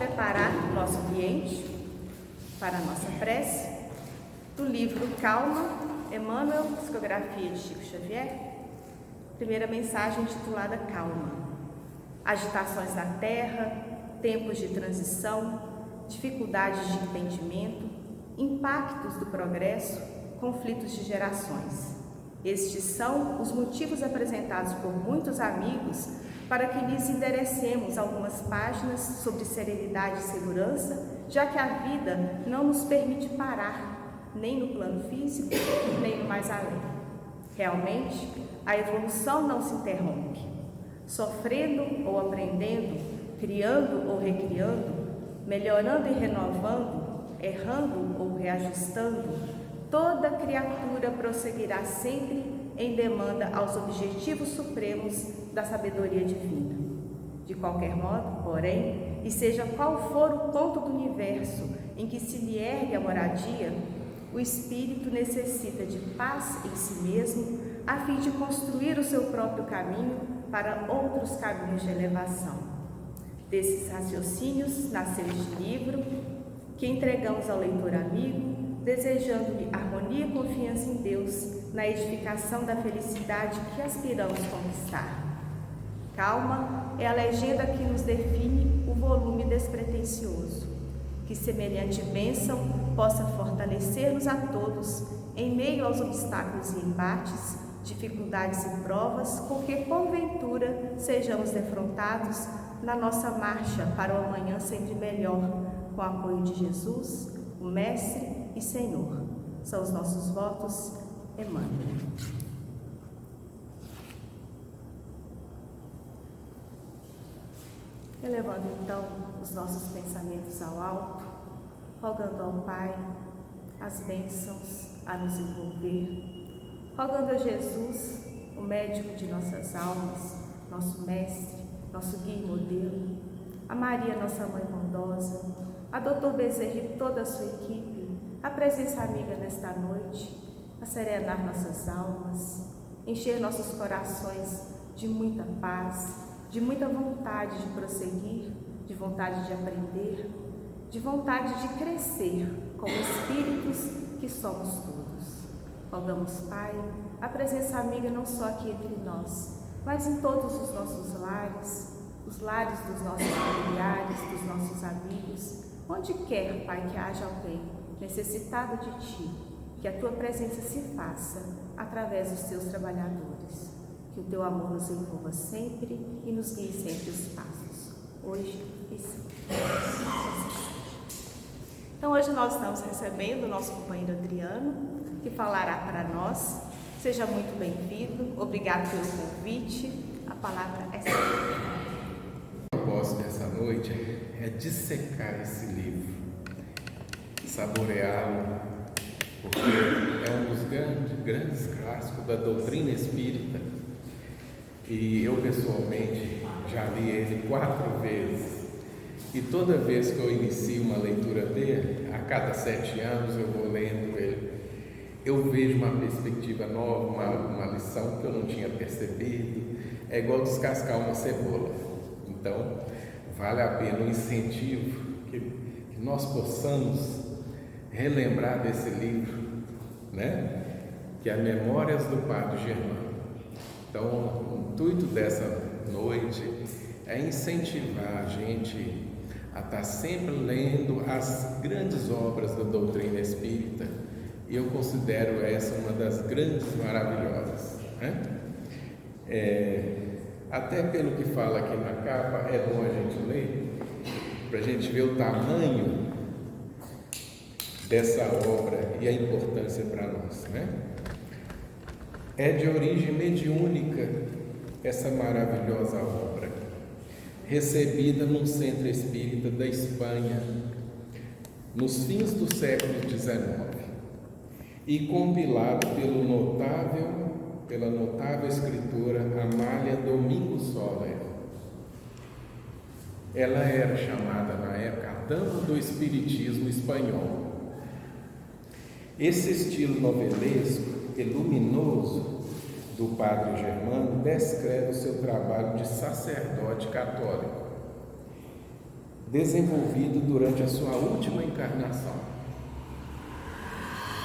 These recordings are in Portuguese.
preparar o nosso ambiente para a nossa prece do livro Calma, Emmanuel, Psicografia de Chico Xavier, primeira mensagem intitulada Calma. Agitações da terra, tempos de transição, dificuldades de entendimento, impactos do progresso, conflitos de gerações. Estes são os motivos apresentados por muitos amigos para que lhes enderecemos algumas páginas sobre serenidade e segurança, já que a vida não nos permite parar, nem no plano físico, nem no mais além. Realmente, a evolução não se interrompe. Sofrendo ou aprendendo, criando ou recriando, melhorando e renovando, errando ou reajustando, toda criatura prosseguirá sempre em demanda aos objetivos supremos da sabedoria divina. De qualquer modo, porém, e seja qual for o ponto do universo em que se lhe ergue a moradia, o espírito necessita de paz em si mesmo, a fim de construir o seu próprio caminho para outros caminhos de elevação. Desses raciocínios nasceu este livro, que entregamos ao leitor amigo, desejando-lhe harmonia e confiança em Deus, na edificação da felicidade que aspiramos conquistar. Calma é a legenda que nos define o volume despretensioso, que semelhante bênção possa fortalecer-nos a todos em meio aos obstáculos e embates, dificuldades e provas com que porventura sejamos defrontados na nossa marcha para o amanhã sempre melhor, com o apoio de Jesus, o Mestre e Senhor. São os nossos votos, Emmanuel. Elevando então os nossos pensamentos ao alto, rogando ao Pai as bênçãos a nos envolver, rogando a Jesus, o médico de nossas almas, nosso mestre, nosso guia e modelo, a Maria, nossa mãe bondosa, a Dr. Bezerra e toda a sua equipe, a presença amiga nesta noite, a serenar nossas almas, encher nossos corações de muita paz, de muita vontade de prosseguir, de vontade de aprender, de vontade de crescer como espíritos que somos todos. Rogamos, Pai, a presença amiga não só aqui entre nós, mas em todos os nossos lares, os lares dos nossos familiares, dos nossos amigos, onde quer, Pai, que haja alguém necessitado de Ti, que a Tua presença se faça através dos Teus trabalhadores. Que o Teu amor nos envolva sempre e nos guie sempre os passos, hoje e sempre. Então, hoje nós estamos recebendo o nosso companheiro Adriano, que falará para nós. Seja muito bem-vindo, obrigado pelo convite, a palavra é sua. O propósito dessa noite é dissecar esse livro, saboreá-lo, porque é um dos grandes clássicos da doutrina espírita, e eu pessoalmente já li ele 4 vezes, e toda vez que eu inicio uma leitura dele, a cada 7 anos eu vou lendo ele, eu vejo uma perspectiva nova, uma lição que eu não tinha percebido. É igual descascar uma cebola. Então, vale a pena um incentivo que nós possamos relembrar desse livro, né? Que é Memórias do Padre Germano. Então, o intuito dessa noite é incentivar a gente a estar sempre lendo as grandes obras da doutrina espírita, e eu considero essa uma das grandes maravilhosas, né? Até pelo que fala aqui na capa, é bom a gente ler, para a gente ver o tamanho dessa obra e a importância para nós, né? É de origem mediúnica essa maravilhosa obra, recebida num centro espírita da Espanha, nos fins do século XIX, e compilado pela notável escritora Amália Domingos Soler. Ela era chamada na época a dama do espiritismo espanhol. Esse estilo novelesco e luminoso do Padre Germano descreve o seu trabalho de sacerdote católico, desenvolvido durante a sua última encarnação,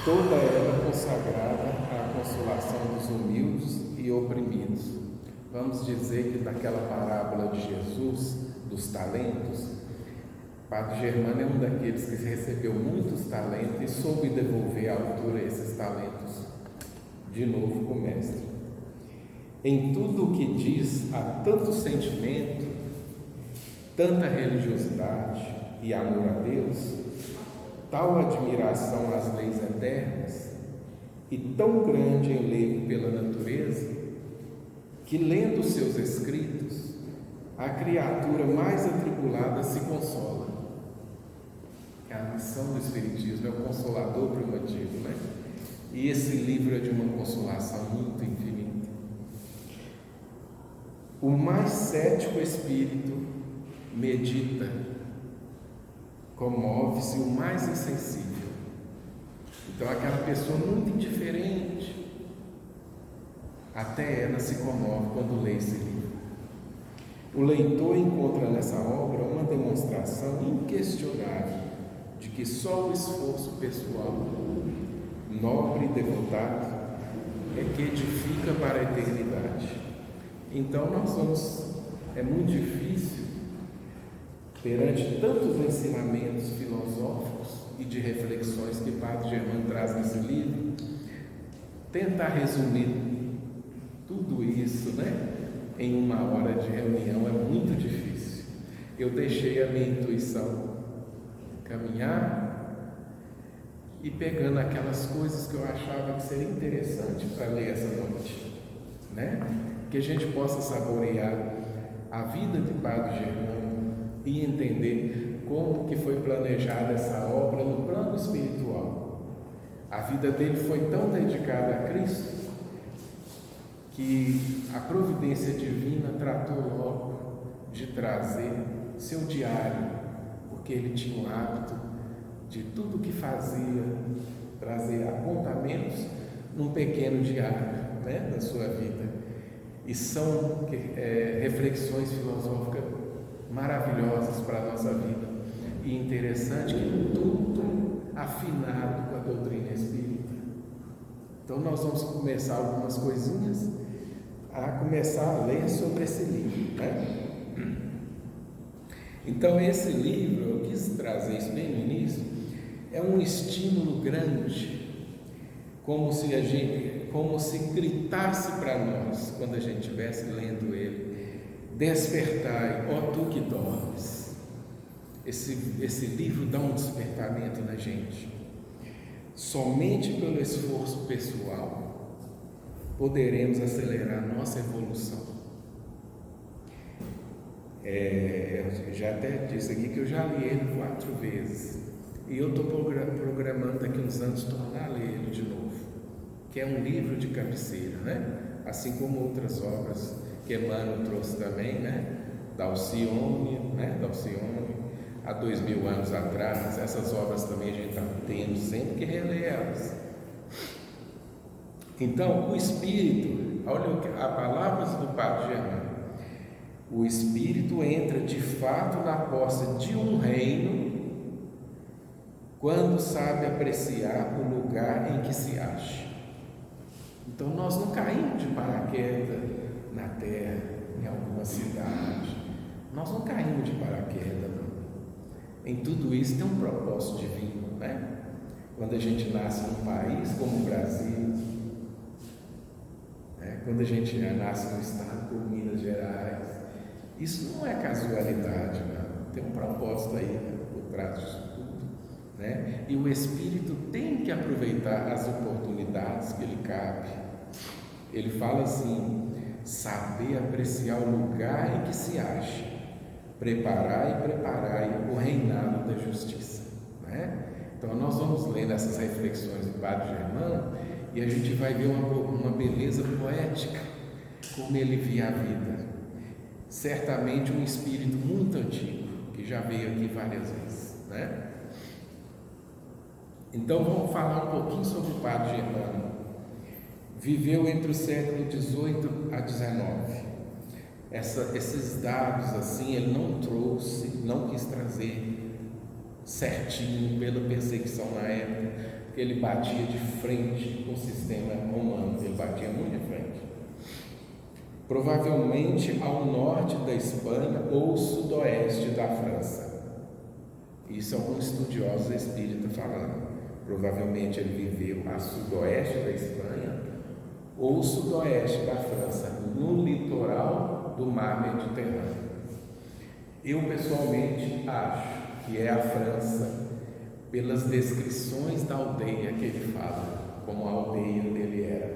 toda ela consagrada à consolação dos humildes e oprimidos. Vamos dizer que daquela parábola de Jesus, dos talentos, Padre Germano é um daqueles que recebeu muitos talentos e soube devolver à altura esses talentos de novo com o Mestre. Em tudo o que diz há tanto sentimento, tanta religiosidade e amor a Deus, tal admiração às leis eternas e tão grande enlevo pela natureza, que lendo seus escritos, a criatura mais atribulada se consola. A missão do Espiritismo é o consolador primitivo, né? E esse livro é de uma consolação muito infinita. O mais cético espírito medita, comove-se o mais insensível. Então, aquela pessoa muito indiferente, até ela se comove quando lê esse livro. O leitor encontra nessa obra uma demonstração inquestionável de que só o esforço pessoal, nobre e devotado, é que edifica para a eternidade. Então é muito difícil, perante tantos ensinamentos filosóficos e de reflexões que Padre Germano traz nesse livro, tentar resumir tudo isso, em uma hora de reunião é muito difícil. Eu deixei a minha intuição caminhar e pegando aquelas coisas que eu achava que seria interessante para ler essa noite, que a gente possa saborear a vida de Padre Germano e entender como que foi planejada essa obra no plano espiritual. A vida dele foi tão dedicada a Cristo que a providência divina tratou logo de trazer seu diário, porque ele tinha o hábito de tudo que fazia, trazer apontamentos num pequeno diário, da sua vida. E são reflexões filosóficas maravilhosas para a nossa vida. E interessante que tudo afinado com a doutrina espírita. Então nós vamos começar algumas coisinhas a começar a ler sobre esse livro, Então esse livro, eu quis trazer isso bem no início, é um estímulo grande, como se gritasse para nós, quando a gente estivesse lendo ele: despertai, ó tu que dormes. Esse livro dá um despertamento na gente. Somente pelo esforço pessoal poderemos acelerar a nossa evolução. Eu já até disse aqui que eu já li ele 4 vezes e eu estou programando daqui uns anos tornar a ler ele de novo, que é um livro de cabeceira, assim como outras obras que Emmanuel trouxe também, da Alcione, há 2000 anos atrás. Essas obras também a gente está tendo sempre que reler elas. Então o Espírito, olha a palavras do Padre Germano, o Espírito entra de fato na posse de um reino quando sabe apreciar o lugar em que se acha. Então nós não caímos de paraquedas na terra, em alguma cidade. Nós não caímos de paraquedas, não. Em tudo isso tem um propósito divino, Quando a gente nasce num país como o Brasil, quando a gente nasce num estado como Minas Gerais, isso não é casualidade, não. Tem um propósito aí por trás disso tudo, E o Espírito tem que aproveitar as oportunidades que lhe cabe. Ele fala assim: saber apreciar o lugar em que se acha, preparai o reinado da justiça, Então nós vamos lendo essas reflexões do Padre Germano e a gente vai ver uma beleza poética, como ele via a vida. Certamente um espírito muito antigo, que já veio aqui várias vezes, Então vamos falar um pouquinho sobre o Padre Germano. Viveu entre o século XVIII a XIX. esses dados assim, ele não trouxe, não quis trazer certinho pela perseguição na época, porque ele batia de frente com o sistema romano, ele batia muito de frente. Provavelmente ao norte da Espanha ou sudoeste da França. Isso alguns estudiosos espíritas falando. Provavelmente ele viveu a sudoeste da Espanha ou sudoeste da França, no litoral do mar Mediterrâneo. Eu pessoalmente acho que é a França, pelas descrições da aldeia que ele fala, como a aldeia dele era.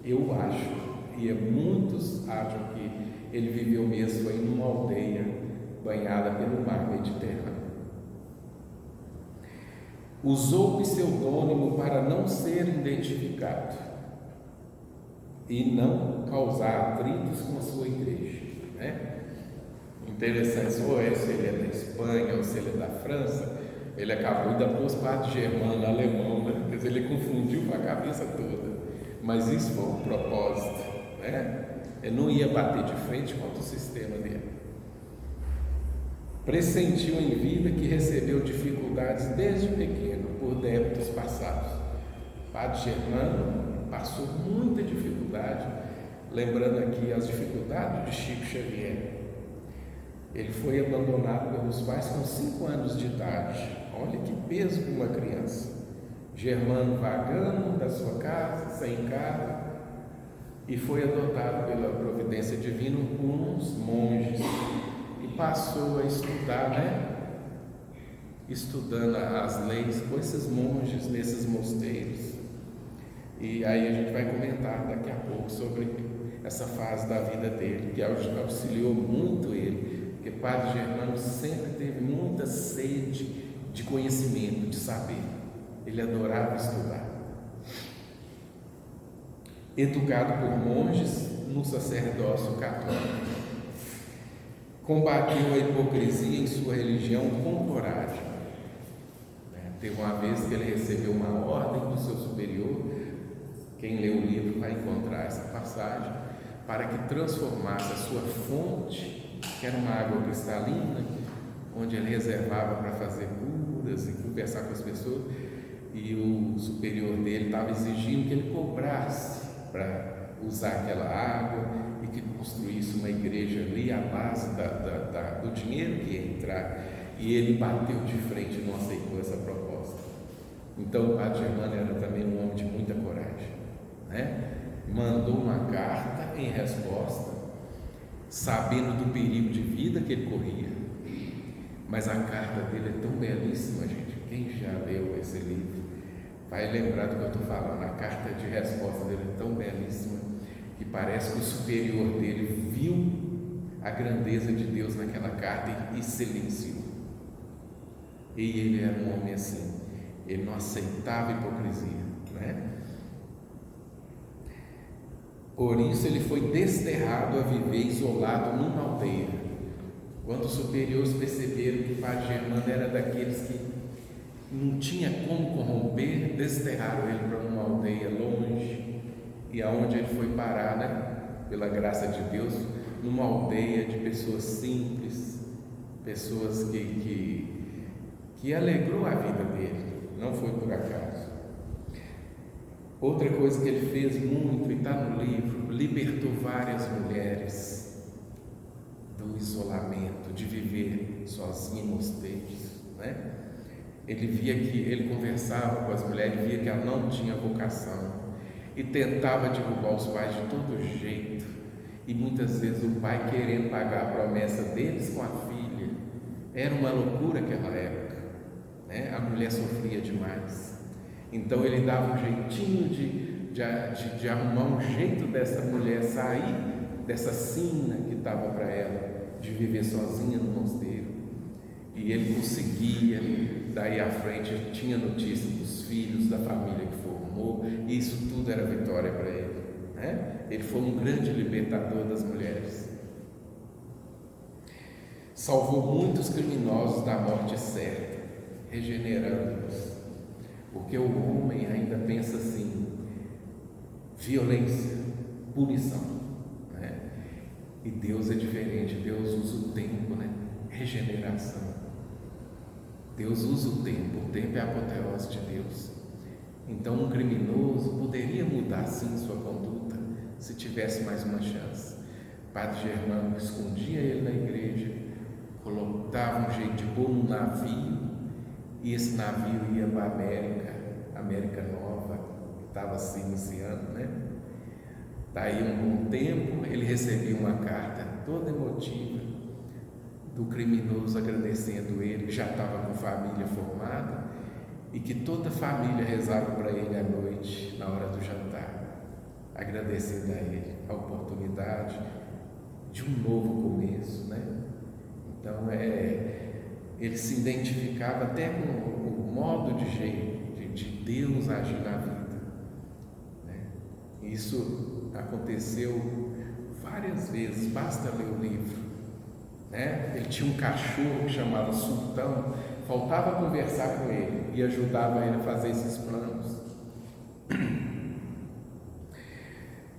Eu acho, e muitos acham que ele viveu mesmo em uma aldeia banhada pelo mar Mediterrâneo. Usou o pseudônimo para não ser identificado e não causar atritos com a sua igreja, né? Interessante, ou se ele é da Espanha ou se ele é da França, ele acabou de pôr parte germano, alemão, né? Quer dizer, ele confundiu com a cabeça toda, mas isso foi um propósito, né? Ele não ia bater de frente contra o sistema dele. Pressentiu em vida que recebeu dificuldades desde pequeno por débitos passados. Padre Germano passou muita dificuldade, lembrando aqui as dificuldades de Chico Xavier. Ele foi abandonado pelos pais com 5 anos de idade. Olha que peso para uma criança. Germano vagando da sua casa, sem casa, e foi adotado pela providência divina por uns monges e passou a estudar, né? Estudando as leis com esses monges nesses mosteiros. E aí a gente vai comentar daqui a pouco sobre essa fase da vida dele, que auxiliou muito ele. Porque Padre Germano sempre teve muita sede de conhecimento, de saber. Ele adorava estudar. Educado por monges no sacerdócio católico. Combateu a hipocrisia em sua religião com coragem. Teve uma vez que ele recebeu uma ordem do seu superior, quem lê o livro vai encontrar essa passagem, para que transformasse a sua fonte, que era uma água cristalina, onde ele reservava para fazer curas e conversar com as pessoas, e o superior dele estava exigindo que ele cobrasse para usar aquela água e que construísse uma igreja ali à base do dinheiro que ia entrar, e ele bateu de frente e não aceitou essa proposta. Então o Padre Germano era também um homem de muita coragem, né? Mandou uma carta em resposta, sabendo do perigo de vida que ele corria, mas a carta dele é tão belíssima, gente. Quem já leu esse livro vai lembrar do que eu estou falando. A carta de resposta dele é tão belíssima que parece que o superior dele viu a grandeza de Deus naquela carta e silenciou. E ele era um homem assim, ele não aceitava hipocrisia, né? Por isso ele foi desterrado a viver isolado numa aldeia. Quando os superiores perceberam que o Padre Germano era daqueles que não tinha como corromper, desterraram ele para uma aldeia longe, e aonde ele foi parar, né? Pela graça de Deus, numa aldeia de pessoas simples, pessoas que alegrou a vida dele, não foi por acaso. Outra coisa que ele fez muito, e está no livro, libertou várias mulheres do isolamento, de viver sozinha em mosteiros, né? Ele via que, ele conversava com as mulheres, via que ela não tinha vocação e tentava derrubar os pais de todo jeito, e muitas vezes o pai querendo pagar a promessa deles com a filha. Era uma loucura aquela época, né? A mulher sofria demais, então ele dava um jeitinho de arrumar um jeito dessa mulher sair dessa sina que estava para ela, de viver sozinha no mosteiro, e ele conseguia. Daí à frente tinha notícia dos filhos, da família que formou, e isso tudo era vitória para ele, né? Ele foi um grande libertador das mulheres. Salvou muitos criminosos da morte certa, regenerando-os, porque o homem ainda pensa assim: violência, punição, né? E Deus é diferente, Deus usa o tempo, né? Regeneração. Deus usa o tempo é a apoteose de Deus. Então um criminoso poderia mudar sim sua conduta se tivesse mais uma chance. Padre Germano escondia ele na igreja, dava um jeito de pôr num navio, e esse navio ia para a América Nova, que estava se iniciando, né? Daí um bom tempo ele recebia uma carta toda emotiva do criminoso agradecendo ele, que já estava com família formada, e que toda a família rezava para ele à noite, na hora do jantar, agradecendo a ele a oportunidade de um novo começo, né? Então ele se identificava até com o modo de Deus agir na vida, né? Isso aconteceu várias vezes, basta ler o livro, né? Ele tinha um cachorro chamado Sultão, faltava conversar com ele e ajudava ele a fazer esses planos.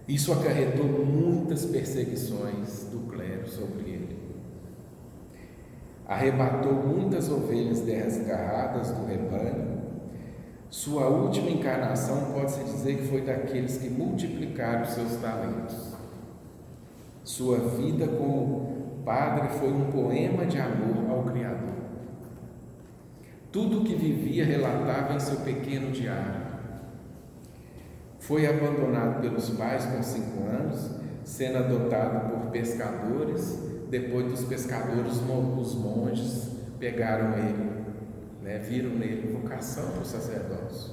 Isso acarretou muitas perseguições do clero sobre ele. Arrebatou muitas ovelhas desgarradas do rebanho. Sua última encarnação pode-se dizer que foi daqueles que multiplicaram seus talentos. Sua vida como padre foi um poema de amor ao Criador. Tudo o que vivia relatava em seu pequeno diário. Foi abandonado pelos pais com 5 anos, sendo adotado por pescadores. Depois dos pescadores, os monges pegaram ele, né? Viram nele vocação para o sacerdócio.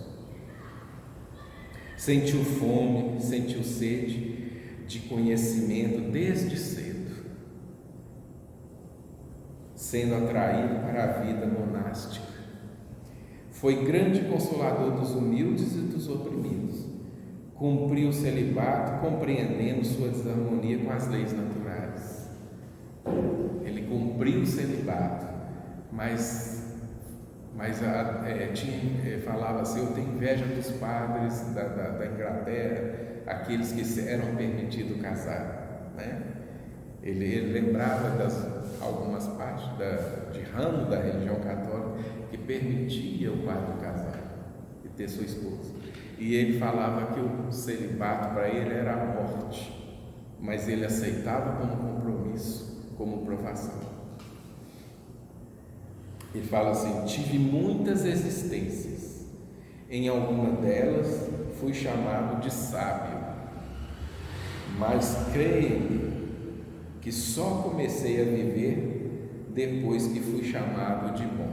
Sentiu fome, sentiu sede de conhecimento desde cedo, sendo atraído para a vida monástica. Foi grande consolador dos humildes e dos oprimidos. Cumpriu o celibato, compreendendo sua desarmonia com as leis naturais. Ele cumpriu o celibato, mas falava assim: eu tenho inveja dos padres da Inglaterra, aqueles que eram permitidos casar, né? Ele lembrava algumas partes de ramo da religião católica que permitia o padre casar e ter sua esposa. E ele falava que o celibato para ele era a morte, mas ele aceitava como compromisso, como provação. Ele fala assim: tive muitas existências, em alguma delas fui chamado de sábio, mas creio que só comecei a viver depois que fui chamado de bom.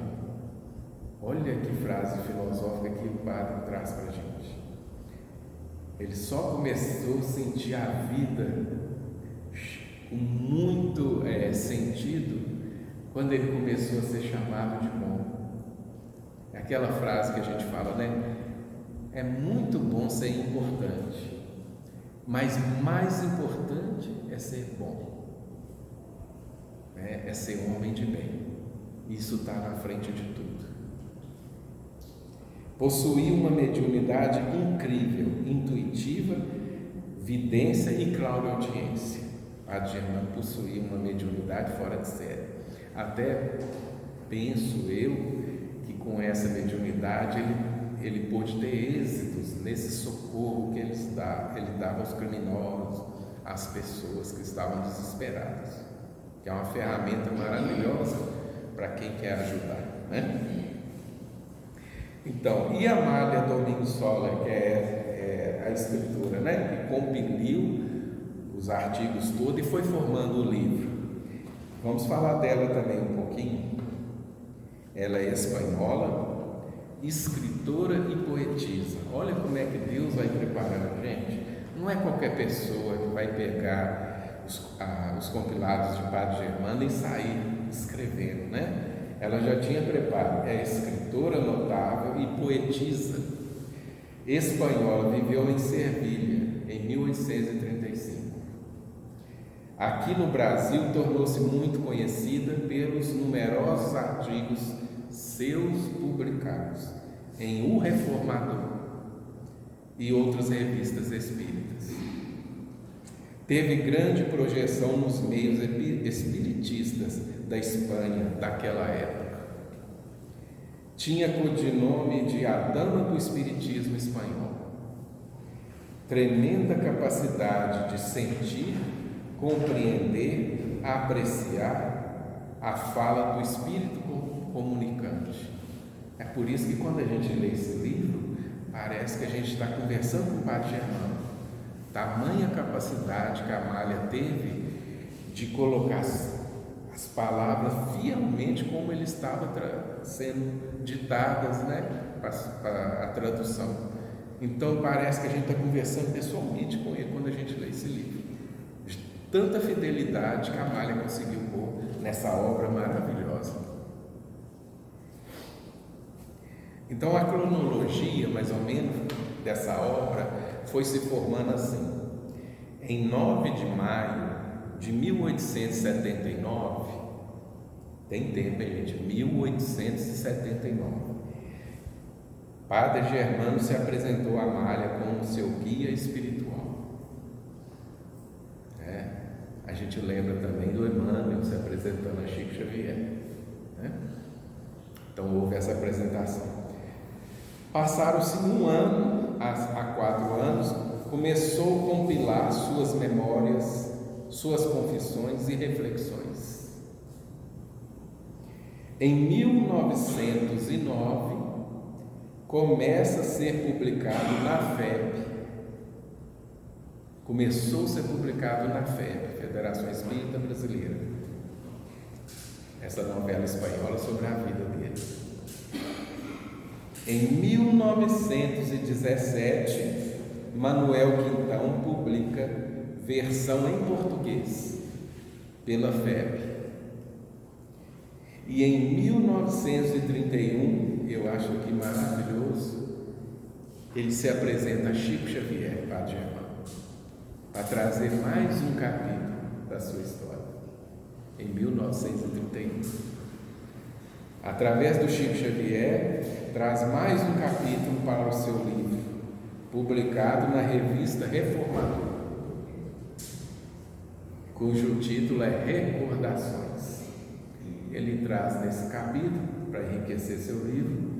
Olha que frase filosófica que o padre traz para a gente. Ele só começou a sentir a vida com muito sentido quando ele começou a ser chamado de bom. É aquela frase que a gente fala, né? É muito bom ser importante, mas mais importante é ser bom, é ser um homem de bem. Isso está na frente de tudo. Possuía uma mediunidade incrível, intuitiva, vidência e clareaudiência. Padre Germano possuía uma mediunidade fora de série. Até penso eu que com essa mediunidade ele pôde ter êxitos nesse socorro que ele dava aos criminosos, às pessoas que estavam desesperadas, que é uma ferramenta maravilhosa para quem quer ajudar, né? Então, e Amália Domingos Sola, que é a escritora, né, que compiliu os artigos todos e foi formando o livro. Vamos falar dela também um pouquinho. Ela é espanhola, escritora e poetisa. Olha como é que Deus vai preparando a gente. Não é qualquer pessoa que vai pegar os compilados de Padre Germano e sair escrevendo, né? Ela já tinha preparo, é escritora notável e poetisa. Espanhola, viveu em Sevilha em 1835. Aqui no Brasil tornou-se muito conhecida pelos numerosos artigos seus publicados em O Reformador e outras revistas espíritas. teve grande projeção nos meios espiritistas da Espanha daquela época. Tinha codinome de a Dama do Espiritismo Espanhol. Tremenda capacidade de sentir, compreender, apreciar a fala do Espírito comunicante. É por isso que quando a gente lê esse livro, parece que a gente está conversando com o Padre Germano. Tamanha capacidade que a Amália teve de colocar as palavras fielmente como ele estava sendo ditadas, né, para a tradução. Então parece que a gente está conversando pessoalmente com ele quando a gente lê esse livro. De tanta fidelidade que a Amália conseguiu pôr nessa obra maravilhosa. Então a cronologia, mais ou menos, dessa obra foi se formando assim. Em 9 de maio de 1879, tem tempo, hein, gente? 1879, Padre Germano se apresentou a Amália como seu guia espiritual. A gente lembra também do Emmanuel se apresentando a Chico Xavier, né? Então houve essa apresentação. Passaram-se um ano, há 4 anos, começou a compilar suas memórias, suas confissões e reflexões. Em 1909, começa a ser publicado na FEB. Começou a ser publicado na FEB, Federação Espírita Brasileira, essa novela espanhola sobre a vida dele. Em 1917, Manuel Quintão publica versão em português pela FEB. E em 1931, eu acho que maravilhoso, ele se apresenta a Chico Xavier, Padre Germano, para trazer mais um capítulo da sua história. Em 1931, através do Chico Xavier, traz mais um capítulo para o seu livro, publicado na revista Reformador, cujo título é Recordações. Ele traz nesse capítulo, para enriquecer seu livro,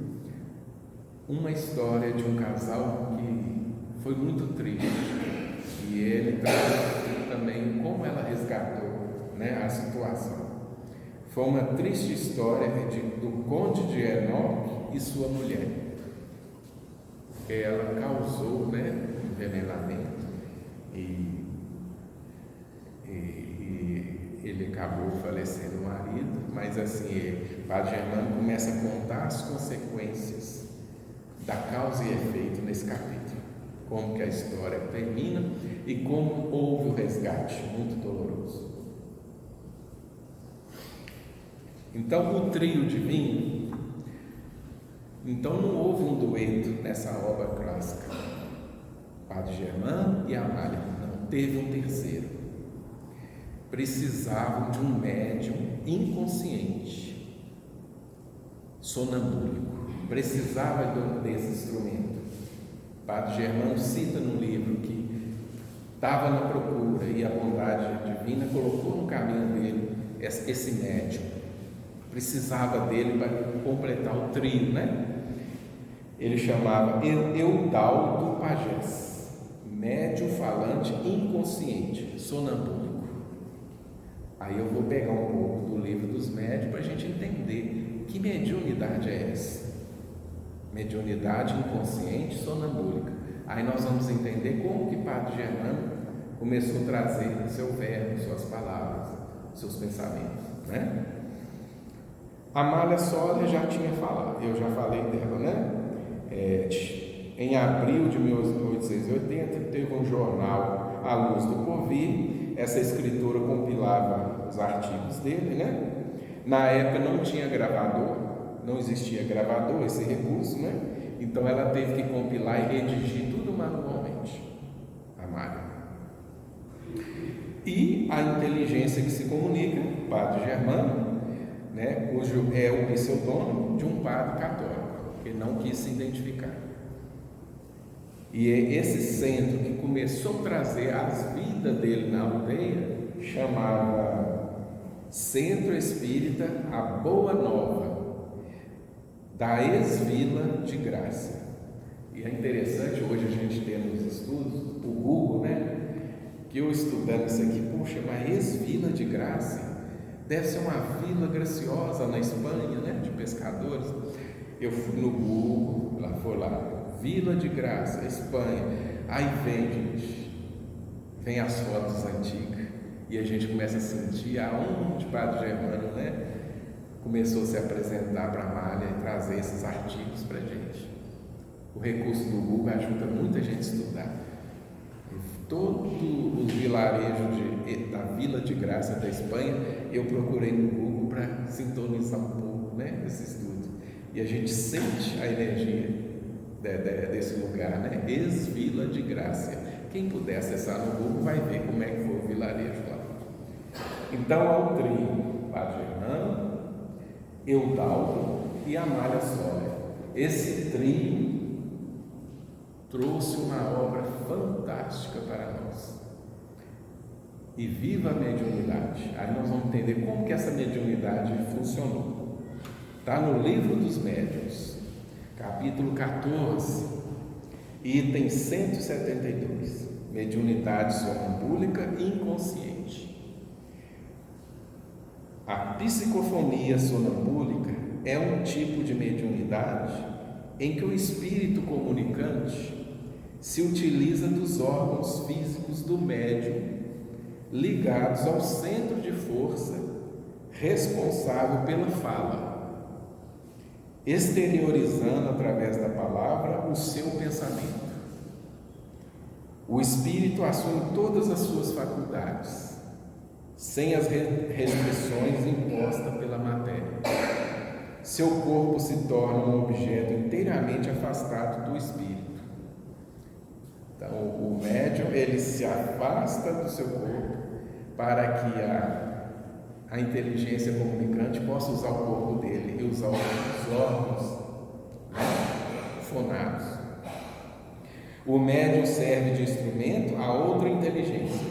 uma história de um casal que foi muito triste, e ele traz também como ela resgatou, né, a situação. Foi uma triste história do Conde de Enoch e sua mulher, que ela causou, né, envenenamento e ele acabou falecendo, o marido. Mas assim, Padre Germano começa a contar as consequências da causa e efeito nesse capítulo, como que a história termina e como houve o resgate muito doloroso. Então o trio divino, então não houve um dueto nessa obra clássica, Padre Germano e Amália, não, teve um terceiro. Precisavam de um médium inconsciente, sonambúlico, precisava desse instrumento. Padre Germano cita no livro que estava na procura e a bondade divina colocou no caminho dele esse médium. Precisava dele para completar o trio, né? Ele chamava Eudaldo Pagés, médium falante inconsciente, sonambúlico. Aí eu vou pegar um pouco do livro dos médiuns para a gente entender que mediunidade é essa. Mediunidade inconsciente sonambúlica. Aí nós vamos entender como que Padre Germano começou a trazer seu verbo, suas palavras, seus pensamentos, né? Amália Sólia já tinha falado, eu já falei dela, né? Em abril de 1880 teve um jornal, A Luz do Porvir. Essa escritora compilava os artigos dele, né? Na época não tinha gravador, não existia gravador, esse recurso, né? Então ela teve que compilar e redigir tudo manualmente, Amália. E a inteligência que se comunica, Padre Germano, né? Cujo é o pseudônimo de um padre católico, que não quis se identificar. E esse centro que começou a trazer as vidas dele na aldeia, chamava Centro Espírita A Boa Nova, da ex-Vila de Graça. E é interessante, hoje a gente tem nos estudos, o Google, né? Que eu estudando isso aqui, poxa, mas ex-Vila de Graça deve ser uma vila graciosa na Espanha, né? De pescadores. Eu fui no Google, lá foi lá, Vila de Graça, Espanha. Aí vem as fotos antigas e a gente começa a sentir aonde o Padre Germano, né, começou a se apresentar para a Malha e trazer esses artigos para a gente. O recurso do Google ajuda muita gente a estudar. Todos os vilarejos da Vila de Graça da Espanha eu procurei no Google para sintonizar um pouco, né, esse estudo. E a gente sente a energia desse lugar, né? Ex-Vila de Graça. Quem puder acessar no Google vai ver como é que foi o vilarejo lá. Então, ao trio, Padre Germano, Eudaldo e Amália Sólia. Esse trio trouxe uma obra fantástica para nós. E viva a mediunidade. Aí nós vamos entender como que essa mediunidade funcionou. Está no Livro dos Médiuns, capítulo 14, item 172, mediunidade sonambúlica e inconsciente. A psicofonia sonambúlica é um tipo de mediunidade em que o espírito comunicante se utiliza dos órgãos físicos do médium ligados ao centro de força responsável pela fala, exteriorizando através da palavra o seu pensamento. O espírito assume todas as suas faculdades, sem as restrições impostas pela matéria. Seu corpo se torna um objeto inteiramente afastado do espírito. Então, o médium, ele se afasta do seu corpo para que a inteligência comunicante possa usar o corpo dele e usar os órgãos fonados. O médium serve de instrumento a outra inteligência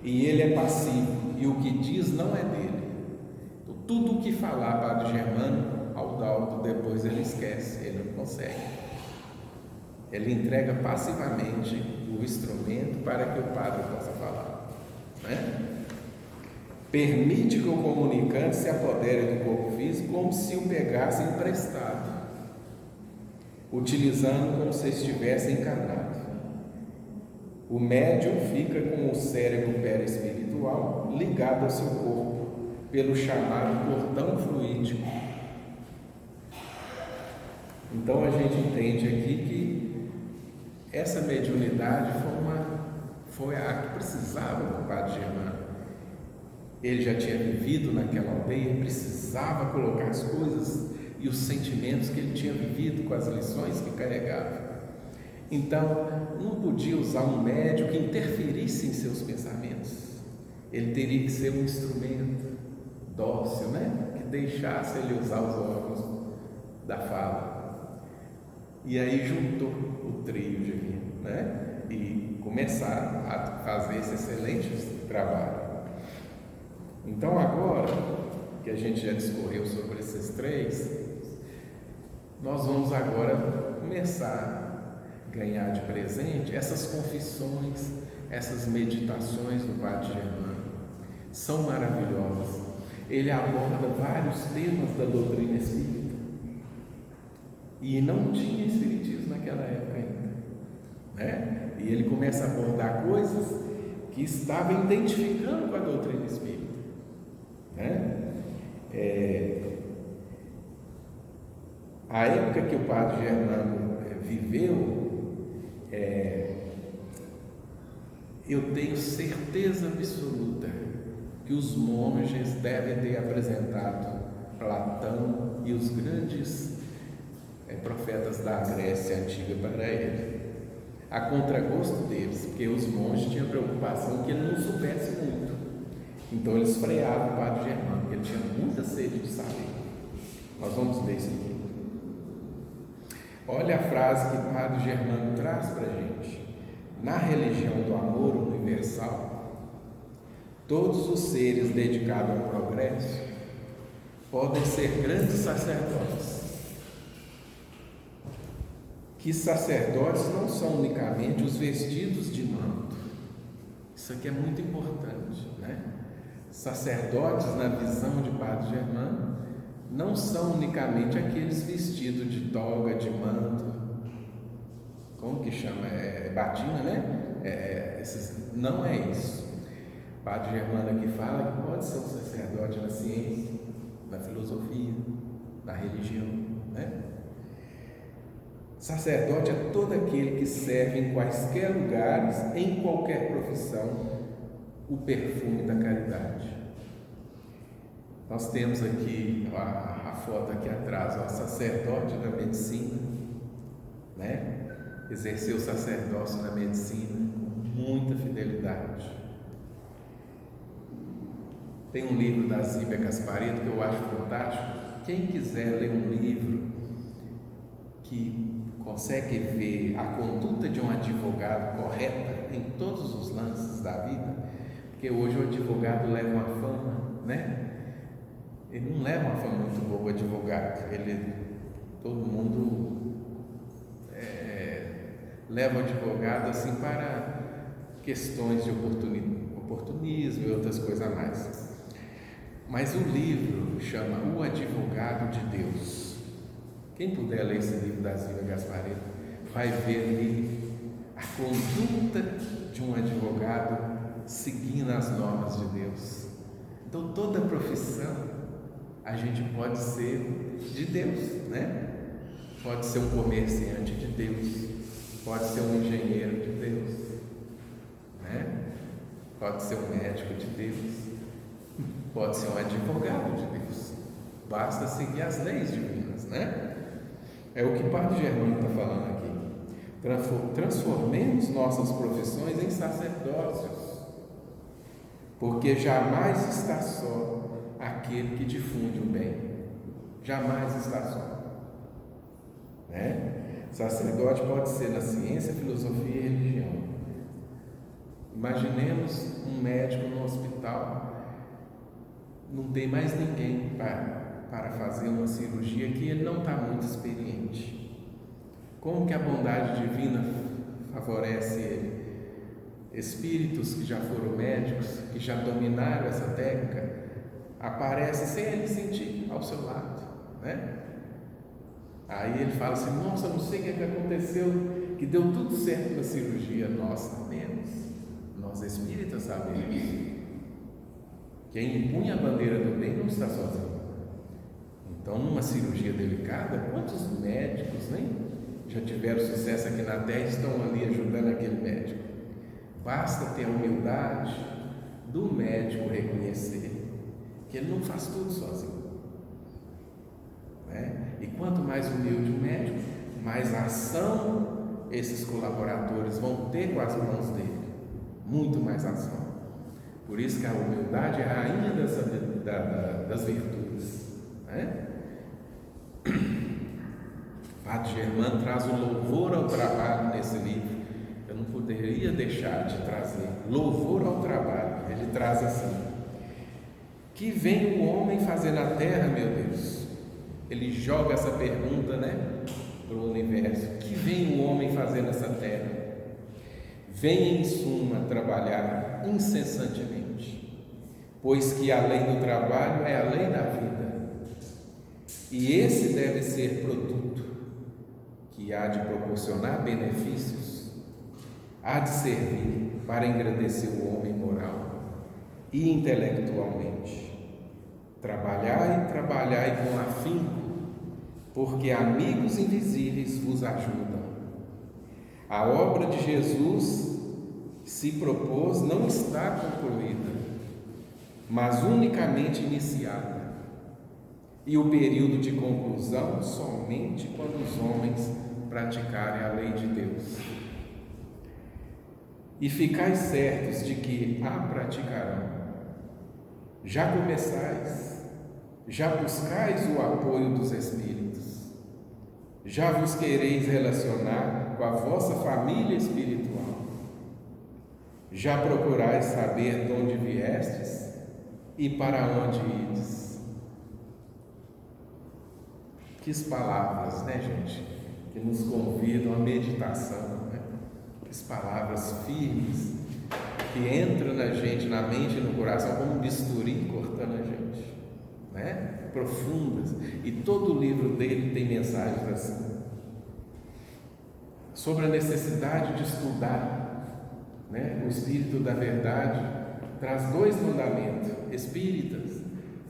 e ele é passivo e o que diz não é dele. Então, tudo o que falar Padre Germano, Eudaldo, depois ele esquece, ele não consegue. Ele entrega passivamente o instrumento para que o padre possa falar, né? Permite que o comunicante se apodere do corpo físico como se o pegasse emprestado, utilizando como se estivesse encarnado. O médium fica com o cérebro perispiritual ligado ao seu corpo pelo chamado cordão fluídico. Então a gente entende aqui que essa mediunidade foi a que precisava do Padre Germano. Ele já tinha vivido naquela aldeia, precisava colocar as coisas e os sentimentos que ele tinha vivido com as lições que carregava. Então, não podia usar um médium que interferisse em seus pensamentos. Ele teria que ser um instrumento dócil, né? Que deixasse ele usar os órgãos da fala. E aí juntou o trio divino, né? E começaram a fazer esse excelente trabalho. Então agora que a gente já discorreu sobre esses três, nós vamos agora começar a ganhar de presente essas confissões, essas meditações do Padre Germano. São maravilhosas. Ele aborda vários temas da doutrina espírita. E não tinha espiritismo naquela época ainda, né? E ele começa a abordar coisas que estavam identificando com a doutrina espírita, né? A época que o Padre Germano viveu, eu tenho certeza absoluta que os monges devem ter apresentado Platão e os grandes profetas da Grécia Antiga para ele, a contragosto deles, porque os monges tinham preocupação que ele não soubesse muito. Então eles freavam o Padre Germano, porque ele tinha muita sede de saber. Nós vamos ler isso aqui. Olha a frase que o Padre Germano traz para a gente. na religião do amor universal, todos os seres dedicados ao progresso podem ser grandes sacerdotes. Que sacerdotes não são unicamente os vestidos de manto. Isso aqui é muito importante, né? Sacerdotes, na visão de Padre Germano, não são unicamente aqueles vestidos de toga, de manto, como que chama? Batina, né? Não é isso. Padre Germano aqui fala que pode ser um sacerdote na ciência, na filosofia, na religião, né? Sacerdote é todo aquele que serve em quaisquer lugares, em qualquer profissão, o perfume da caridade. Nós temos aqui a foto aqui atrás, o sacerdote da medicina, né? Exerceu o sacerdócio na medicina com muita fidelidade. Tem um livro da Zíbia Gasparetto que eu acho fantástico. Quem quiser ler um livro que consegue ver a conduta de um advogado correta em todos os lances da vida, porque hoje o advogado leva uma fama, né? Ele não leva uma fama muito boa, o advogado. Todo mundo leva o advogado assim para questões de oportunismo e outras coisas a mais. Mas o livro chama O Advogado de Deus. Quem puder ler esse livro da Zíbia Gasparetto vai ver ali a conduta de um advogado seguindo as normas de Deus. Então, toda profissão a gente pode ser de Deus, né? Pode ser um comerciante de Deus, pode ser um engenheiro de Deus, né? Pode ser um médico de Deus, pode ser um advogado de Deus. Basta seguir as leis divinas, né? É o que o Padre Germano está falando aqui. Transformemos nossas profissões em sacerdócios, porque jamais está só aquele que difunde o bem. Jamais está só, né? Sacerdote pode ser na ciência, filosofia e religião. Imaginemos um médico no hospital, não tem mais ninguém para fazer uma cirurgia que ele não está muito experiente. Como que a bondade divina favorece ele? Espíritos que já foram médicos, que já dominaram essa técnica, aparecem sem ele sentir ao seu lado, né? Aí ele fala assim: nossa, não sei o que aconteceu, que deu tudo certo na cirurgia. Nós sabemos, nós espíritas sabemos. Quem impunha a bandeira do bem não está sozinho. Então, numa cirurgia delicada, quantos médicos já tiveram sucesso aqui na Terra e estão ali ajudando aquele médico? Basta ter a humildade do médico reconhecer que ele não faz tudo sozinho, né? E quanto mais humilde o médico, mais ação esses colaboradores vão ter com as mãos dele, muito mais ação. Por isso que a humildade é a rainha das virtudes, né? Padre Germano traz o louvor ao trabalho nesse livro. Eu não poderia deixar de trazer louvor ao trabalho. Ele traz assim: que vem o homem fazer na terra, meu Deus? Ele joga essa pergunta, para o universo: que vem o homem fazer nessa terra? Vem, em suma, trabalhar incessantemente, pois que a lei do trabalho é a lei da vida, e esse deve ser produto que há de proporcionar benefícios, há de servir para engrandecer o homem moral e intelectualmente. Trabalhai, trabalhai com afinco, porque amigos invisíveis vos ajudam. A obra de Jesus se propôs não está concluída, mas unicamente iniciada, e o período de conclusão somente quando os homens praticarem a lei de Deus. E ficais certos de que a praticarão. Já começais, já buscais o apoio dos Espíritos, já vos quereis relacionar com a vossa família espiritual. Já procurais saber de onde viestes e para onde ides? Que palavras, né, gente? Que nos convidam à meditação, né? Que palavras firmes que entram na gente, na mente e no coração, como um bisturi cortando a gente, né? Profundas. E todo o livro dele tem mensagens assim, sobre a necessidade de estudar, né? O Espírito da Verdade traz 2 mandamentos espíritas: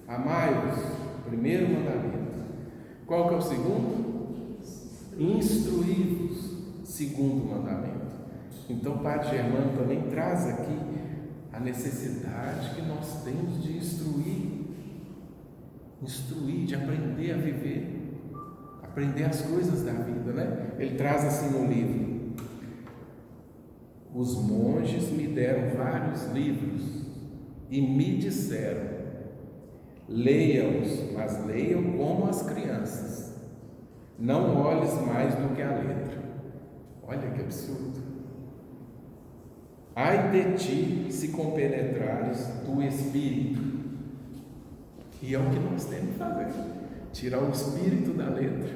amai-vos, primeiro mandamento. Qual que é o segundo? Instruí-vos, segundo mandamento. Então o Padre Germano também traz aqui a necessidade que nós temos de instruir, de aprender a viver, aprender as coisas da vida, né? Ele traz assim no livro: os monges me deram vários livros e me disseram: leia-os, mas leiam como as crianças, não olhes mais do que a letra. Olha que absurdo. Ai de ti se compenetrares do Espírito. E é o que nós temos que fazer, tirar o espírito da letra.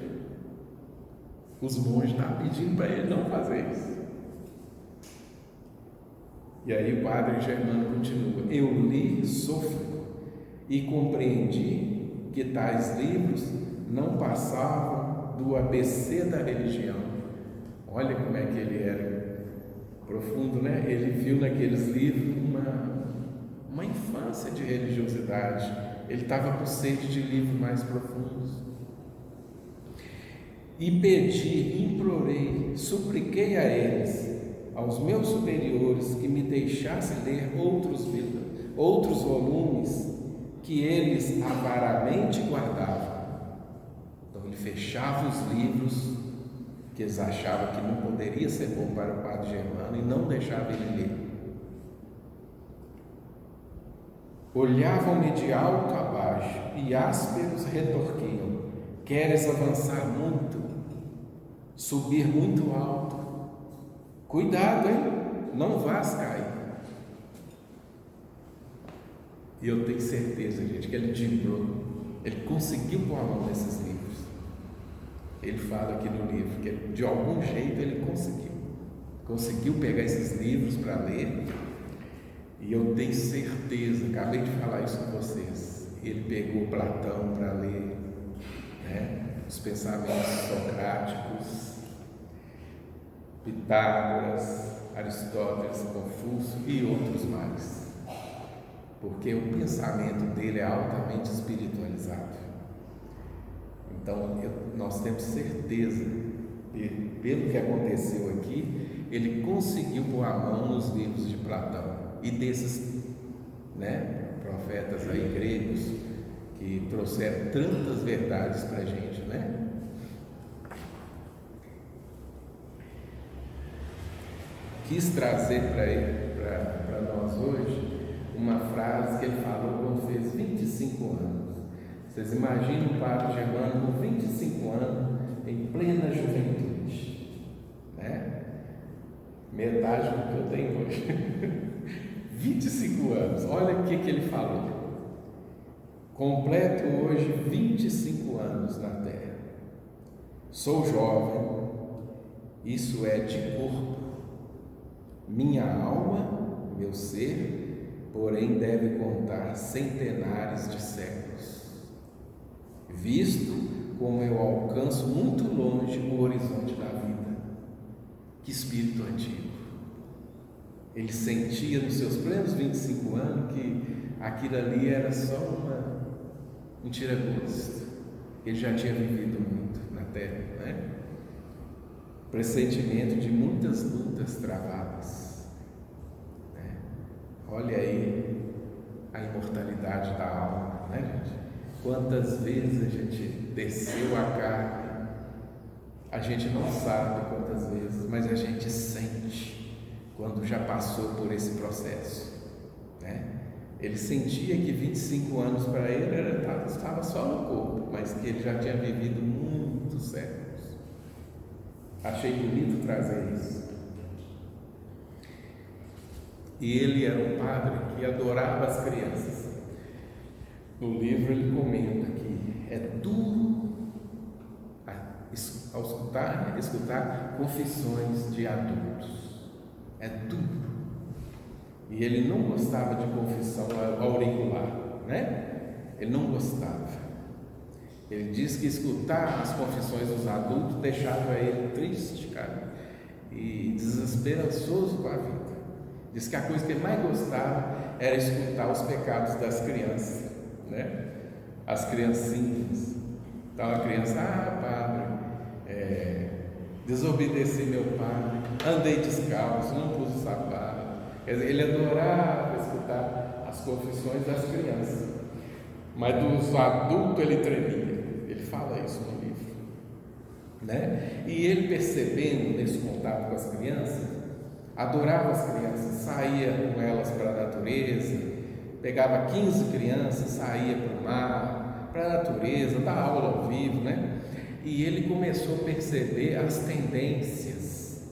Os monges estão pedindo para ele não fazer isso. E aí o Padre Germano continua: eu li, sofro e compreendi que tais livros não passavam do ABC da religião. Olha como é que ele era profundo, né? Ele viu naqueles livros uma infância de religiosidade. Ele estava com sede de livros mais profundos. E pedi, implorei, supliquei a eles, aos meus superiores, que me deixassem ler outros volumes que eles avaramente guardavam. Então ele fechava os livros que eles achavam que não poderia ser bom para o Padre Germano e não deixava ele ler. Olhavam-me de alto a baixo e ásperos retorquiam: queres avançar muito, subir muito alto? Cuidado, hein? Não vás cair. E eu tenho certeza, gente, que ele timbrou, ele conseguiu pôr a mão nesses livros. Ele fala aqui no livro que de algum jeito ele conseguiu pegar esses livros para ler. E eu tenho certeza, acabei de falar isso com vocês, ele pegou Platão para ler, né? Os pensamentos socráticos, Pitágoras, Aristóteles, Confúcio e outros mais, porque o pensamento dele é altamente espiritualizado. Então nós temos certeza que, pelo que aconteceu aqui, ele conseguiu pôr a mão nos livros de Platão e desses, né, profetas aí gregos que trouxeram tantas verdades para a gente, né? Quis trazer para nós hoje uma frase que ele falou quando fez 25 anos. Vocês imaginam o Padre Germano com 25 anos, em plena juventude, né? Metade do que eu tenho hoje. 25 anos, olha o que ele falou: completo hoje 25 anos na Terra, sou jovem, isso é de corpo, minha alma, meu ser, porém deve contar centenares de séculos, visto como eu alcanço muito longe o horizonte da vida. Que espírito antigo! Ele sentia nos seus plenos 25 anos que aquilo ali era só um tira-gosto. Ele já tinha vivido muito na Terra, né? Pressentimento de muitas lutas travadas, né? Olha aí a imortalidade da alma, né, gente? Quantas vezes a gente desceu a carne, a gente não sabe quantas vezes, mas a gente sente quando já passou por esse processo, né? Ele sentia que 25 anos para ele estava só no corpo, mas que ele já tinha vivido muitos séculos. Achei bonito trazer isso. E ele era um padre que adorava as crianças. No livro ele comenta que é duro ao escutar confissões de adultos. É duro. E ele não gostava de confissão auricular, né? Ele não gostava. Ele diz que escutar as confissões dos adultos deixava ele triste, cara, e desesperançoso com a vida. Diz que a coisa que ele mais gostava era escutar os pecados das crianças, né? As criancinhas. Então a criança, padre, desobedeci meu pai, andei descalço, não pus o sapato. Quer dizer, ele adorava escutar as confissões das crianças, mas dos adultos ele tremia. Ele fala isso no livro, né? E ele, percebendo nesse contato com as crianças, adorava as crianças, saía com elas para a natureza, pegava 15 crianças, saía para o mar, para a natureza, dar aula ao vivo, né? E ele começou a perceber as tendências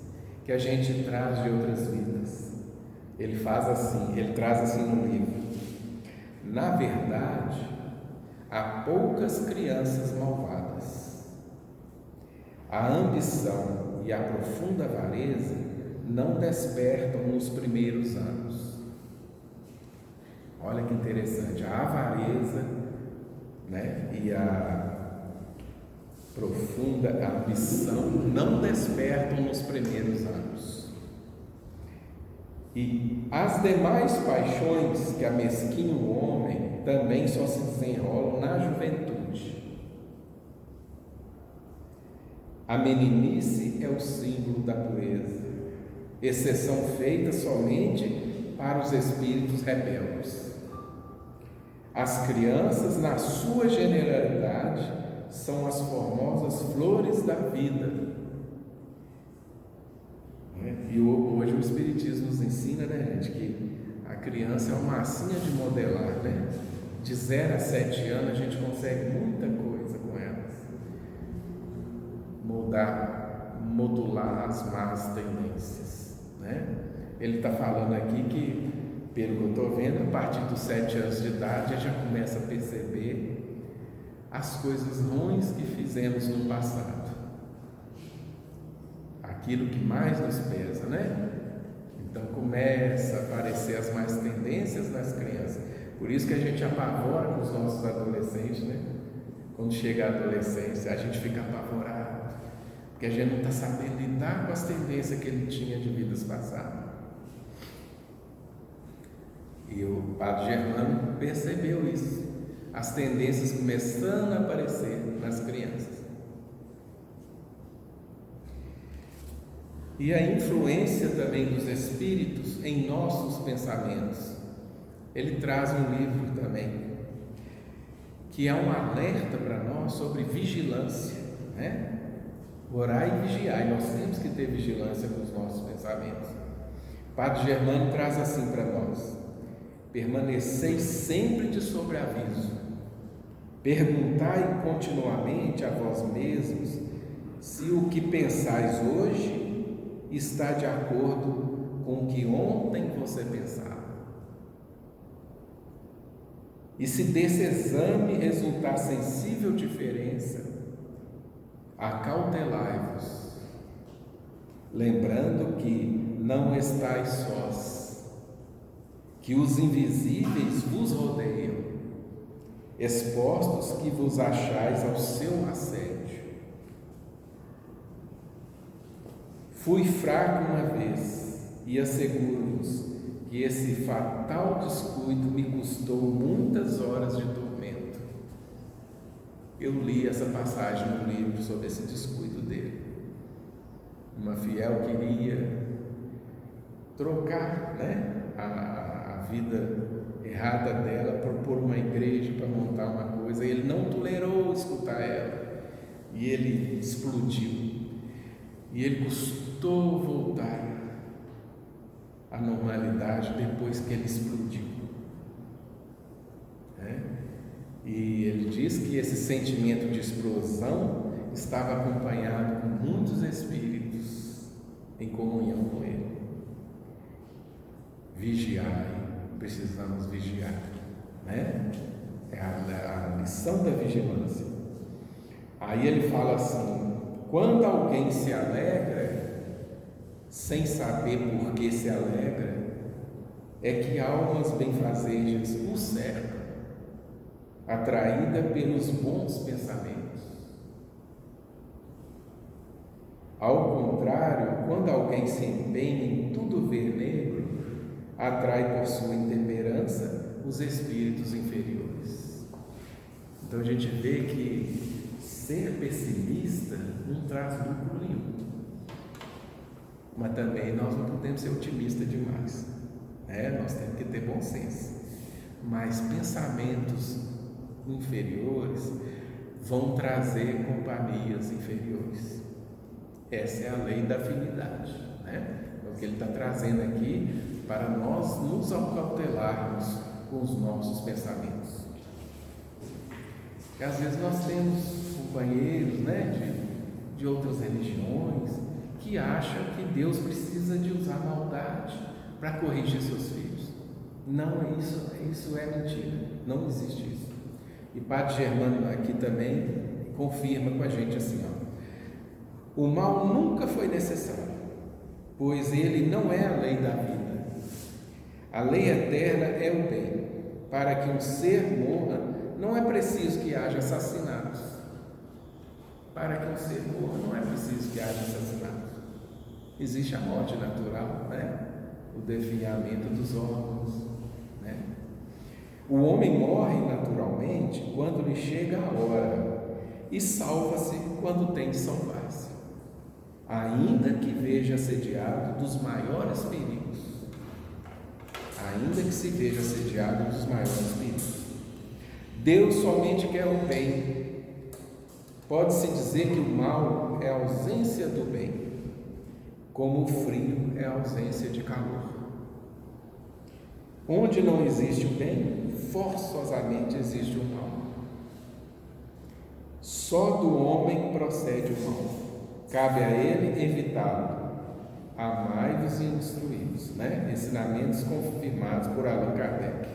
que a gente traz de outras vidas. Ele faz assim, ele traz assim no livro: na verdade, há poucas crianças malvadas. A ambição e a profunda avareza não despertam nos primeiros anos. Olha que interessante, a avareza, né, e a profunda ambição não despertam nos primeiros anos. E as demais paixões que amesquinham o homem também só se desenrolam na juventude. A meninice é o símbolo da pureza, exceção feita somente para os espíritos rebeldes. As crianças, na sua generalidade, são as formosas flores da vida. E hoje o Espiritismo nos ensina, né, gente, que a criança é uma massinha de modelar, né? De 0 a 7 anos a gente consegue muita coisa com elas. Modular as más tendências, né? Ele está falando aqui que, pelo que eu estou vendo, a partir dos 7 anos de idade a gente já começa a perceber as coisas ruins que fizemos no passado. Aquilo que mais nos pesa, né? Então começa a aparecer as más tendências nas crianças. Por isso que a gente apavora com os nossos adolescentes, né? Quando chega a adolescência, a gente fica apavorado, porque a gente não está sabendo lidar com as tendências que ele tinha de vidas passadas. E o Padre Germano percebeu isso, as tendências começando a aparecer nas crianças. E a influência também dos espíritos em nossos pensamentos. Ele traz um livro também, que é um alerta para nós sobre vigilância, né? Orar e vigiar, e nós temos que ter vigilância com os nossos pensamentos. O Padre Germano traz assim para nós: permaneceis sempre de sobreaviso, perguntai continuamente a vós mesmos se o que pensais hoje está de acordo com o que ontem você pensava. E se desse exame resultar sensível diferença, acautelai-vos, lembrando que não estáis sós, que os invisíveis vos rodeiam, expostos que vos achais ao seu assédio. Fui fraco uma vez e asseguro-vos que esse fatal descuido me custou muitas horas de tormento. Eu li essa passagem no livro sobre esse descuido dele. Uma fiel queria trocar, né, a vida errada dela por uma igreja, para montar uma coisa, e ele não tolerou escutar ela, e ele explodiu. E ele custou voltar à normalidade depois que ele explodiu, né? E ele diz que esse sentimento de explosão estava acompanhado com muitos espíritos em comunhão com ele. vigiai, precisamos vigiar, né? É a lição da vigilância. Aí ele fala assim: quando alguém se alegra, sem saber por que se alegra, é que almas benfazejas o cercam, atraída pelos bons pensamentos. Ao contrário, quando alguém se empenha em tudo ver negro, atrai por sua intemperança os espíritos inferiores. Então a gente vê que ser pessimista não traz lucro nenhum, mas também nós não podemos ser otimistas demais, né? Nós temos que ter bom senso. Mas pensamentos inferiores vão trazer companhias inferiores. Essa é a lei da afinidade, né? É o que ele está trazendo aqui para nós nos acautelarmos com os nossos pensamentos. Porque às vezes nós temos companheiros, né, de outras religiões que acham que Deus precisa de usar maldade para corrigir seus filhos. Não é isso, isso é mentira, não existe isso. E Padre Germano aqui também confirma com a gente assim, ó: o mal nunca foi necessário, pois ele não é a lei da vida. A lei eterna é o bem. Para que um ser morra, não é preciso que haja assassinatos. Para que um ser morra, não é preciso que haja assassinatos. Existe a morte natural, né? O definhamento dos órgãos, né? O homem morre naturalmente quando lhe chega a hora e salva-se quando tem de salvar-se, ainda que veja assediado dos maiores perigos. Ainda que se veja assediado dos maiores perigos. Deus somente quer o bem. Pode-se dizer que o mal é a ausência do bem, como o frio é a ausência de calor. Onde não existe o bem, forçosamente existe o mal. Só do homem procede o mal. Cabe a ele evitá-lo. Amai-vos e instruí-vos, né? Ensinamentos confirmados por Allan Kardec.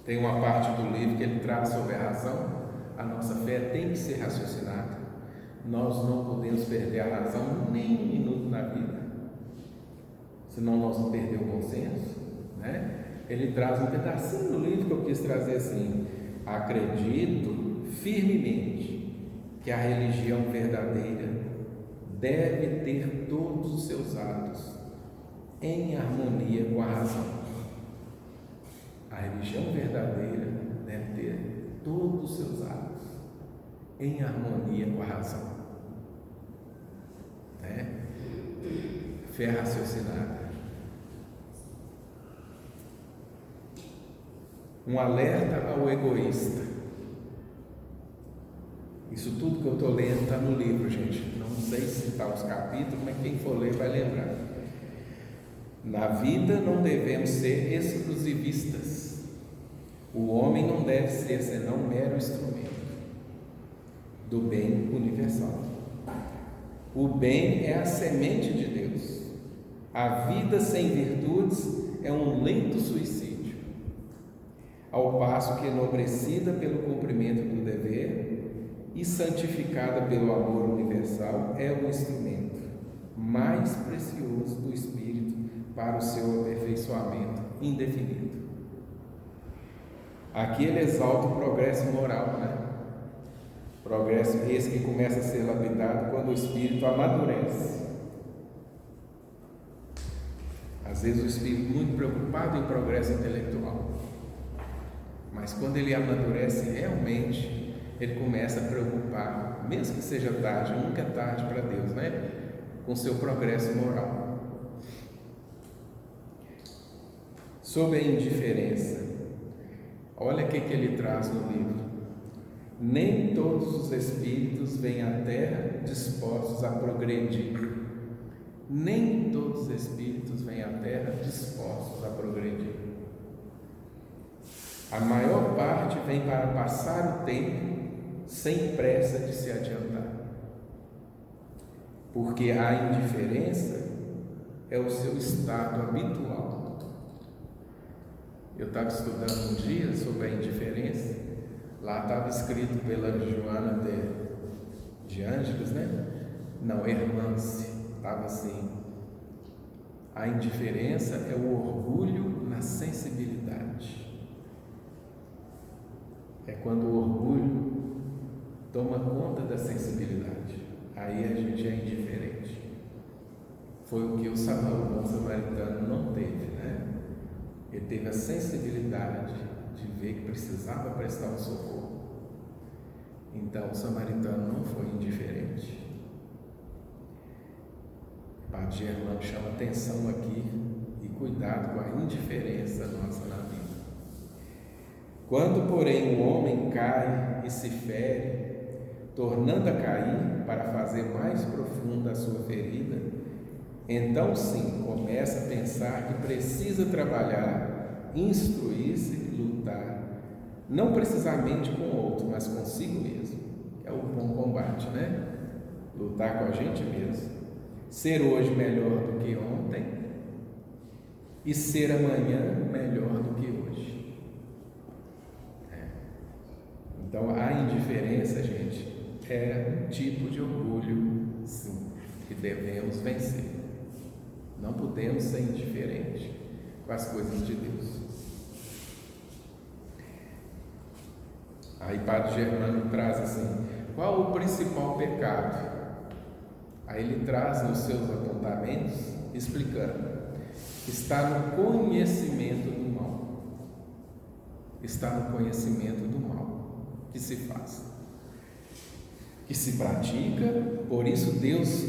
Tem uma parte do livro que ele trata sobre a razão. A nossa fé tem que ser raciocinada. Nós não podemos perder a razão nem um minuto na vida, senão nós vamos perder o bom senso, né? Ele traz um pedacinho do livro que eu quis trazer assim: acredito firmemente que a religião verdadeira deve ter todos os seus atos em harmonia com a razão. A religião verdadeira deve ter todos os seus atos em harmonia com a razão, né? Fé raciocinada. Um alerta ao egoísta. Isso tudo que eu estou lendo está no livro, gente. Não sei se está os capítulos, mas quem for ler vai lembrar. Na vida não devemos ser exclusivistas. O homem não deve ser senão mero instrumento do bem universal. O bem é a semente de Deus. A vida sem virtudes é um lento suicídio, ao passo que enobrecida pelo cumprimento do dever e santificada pelo amor universal é o instrumento mais precioso do Espírito para o seu aperfeiçoamento indefinido. Aqui ele exalta o progresso moral, né? Progresso esse que começa a ser lapidado quando o Espírito amadurece. Às vezes o Espírito muito preocupado em progresso intelectual, mas quando ele amadurece realmente, ele começa a preocupar, mesmo que seja tarde, nunca é tarde para Deus, né? Com seu progresso moral. Sobre a indiferença, olha o que ele traz no livro: nem todos os espíritos vêm à Terra dispostos a progredir. Nem todos os espíritos vêm à Terra dispostos a progredir. A maior parte vem para passar o tempo sem pressa de se adiantar, porque a indiferença é o seu estado habitual. Eu estava estudando um dia sobre a indiferença, lá estava escrito pela Joana de Ângeles, né? Não, Hermance, estava assim: a indiferença é o orgulho na sensibilidade. É quando o orgulho toma conta da sensibilidade, aí a gente é indiferente. Foi o que o bom samaritano não teve, né? Ele teve a sensibilidade de ver que precisava prestar um socorro. Então o samaritano não foi indiferente. O Padre Germano chama atenção aqui e cuidado com a indiferença nossa na vida. Quando, porém, o homem cai e se fere, tornando a cair para fazer mais profunda a sua ferida, então sim começa a pensar que precisa trabalhar, instruir-se, lutar, não precisamente com o outro, mas consigo mesmo. É o bom combate, né? Lutar com a gente mesmo. Ser hoje melhor do que ontem e ser amanhã melhor do que hoje. Então a indiferença, gente, é um tipo de orgulho, sim, que devemos vencer. Não podemos ser indiferentes com as coisas de Deus. Aí Padre Germano traz assim: qual o principal pecado? Aí ele traz nos seus apontamentos, explicando: está no conhecimento do mal. Está no conhecimento do mal que se faz, que se pratica. Por isso Deus,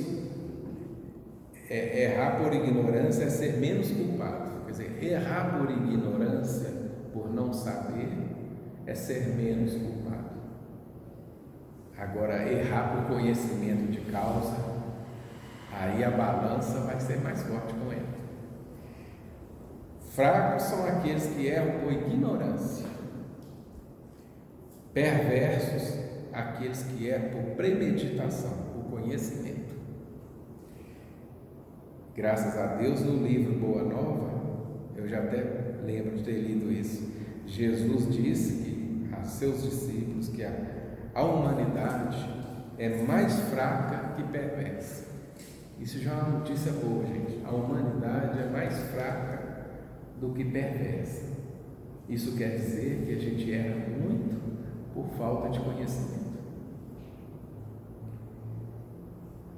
errar por ignorância é ser menos culpado. Quer dizer, errar por ignorância, por não saber, é ser menos culpado. Agora, errar por conhecimento de causa, aí a balança vai ser mais forte com ele. Fracos são aqueles que erram por ignorância. Perversos, aqueles que erram por premeditação, por conhecimento. Graças a Deus, no livro Boa Nova, eu já até lembro de ter lido isso, Jesus disse que a seus discípulos que a humanidade é mais fraca que perversa. Isso já é uma notícia boa, gente. A humanidade é mais fraca do que perversa. Isso quer dizer que a gente erra muito por falta de conhecimento.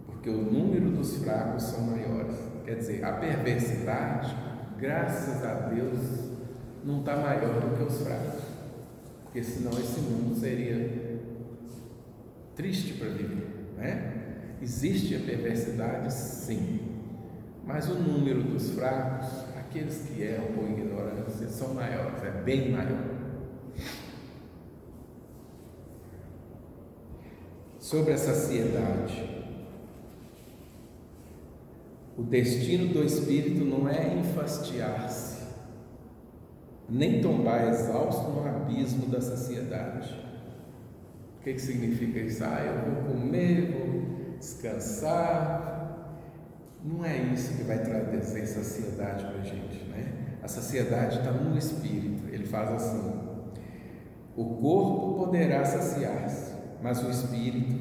Porque o número dos fracos são maiores. Quer dizer, a perversidade, graças a Deus, não está maior do que os fracos. Porque senão esse mundo seria triste para viver, né? Existe a perversidade, sim, mas o número dos fracos, aqueles que erram por ignorância, são maiores, é bem maior. Sobre a saciedade, o destino do espírito não é enfastiar-se, nem tombar exausto no abismo da saciedade. O que significa isso? Eu vou comer, vou descansar. Não é isso que vai trazer saciedade para a gente, né? A saciedade está no espírito. Ele faz assim: o corpo poderá saciar-se, mas o espírito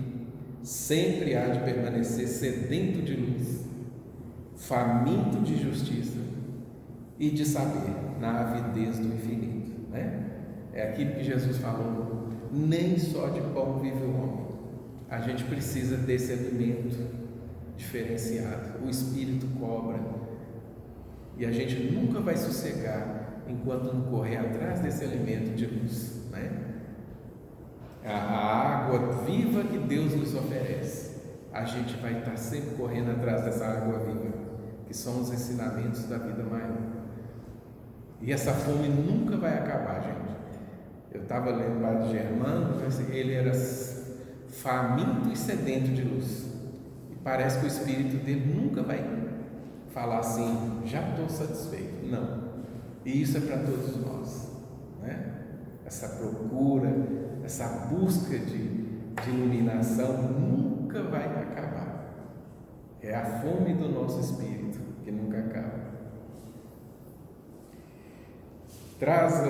sempre há de permanecer sedento de luz, faminto de justiça e de saber, na avidez do infinito, né? É aquilo que Jesus falou: nem só de pão vive o homem. A gente precisa desse alimento diferenciado. O Espírito cobra e a gente nunca vai sossegar enquanto não correr atrás desse alimento de luz, né? A água viva que Deus nos oferece, a gente vai estar sempre correndo atrás dessa água viva, que são os ensinamentos da vida maior. E essa fome nunca vai acabar, gente. Eu estava lendo o Padre Germano, ele era faminto e sedento de luz. E parece que o espírito dele nunca vai falar assim: já estou satisfeito. Não. E isso é para todos nós, né? Essa procura, essa busca de iluminação nunca vai acabar. É a fome do nosso espírito que nunca acaba. Traz